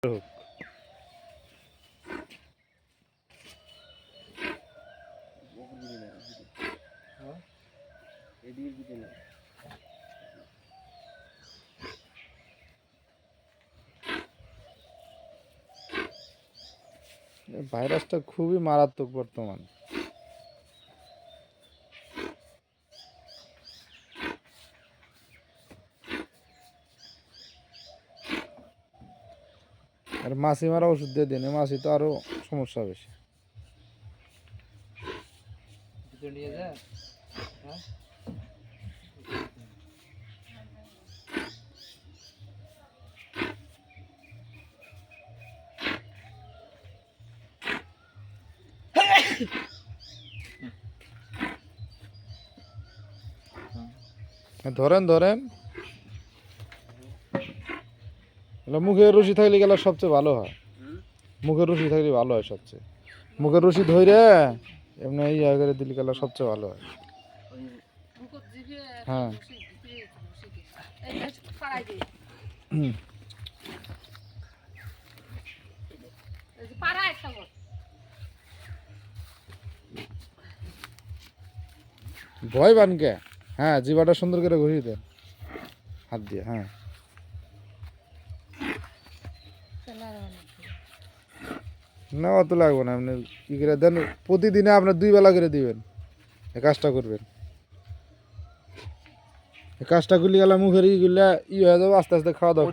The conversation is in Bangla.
হোক। ভাইরাসটা খুবই মারাত্মক বর্তমান। আর মাছি মারা ওষুধ দিয়ে দিন, মাছি তো আরো সমস্যা বেশি। ধরেন ধরেন, মুখের রশি থাকলে গেলে সবচেয়ে ভালো হয়। মুখের রশি থাকলে ভালো হয় সবচেয়ে। মুখের রশি ধরে এমনি ইয়া করে দিলে গেলে সবচেয়ে ভালো হয়। হ্যাঁ ভয় পান কে? হ্যাঁ, জিবাটা সুন্দর করে ঘুরিয়ে দেন হাত দিয়ে। হ্যাঁ, না অত লাগবে না। আপনি কি করে দেন, প্রতিদিনে আপনার 2 বেলা করে দিবেন। এই কাজটা করবেন। এই কাজটা করলে গেলে মুখের ইগুলা হয়ে যাবে, আস্তে আস্তে খাওয়া দাওয়া।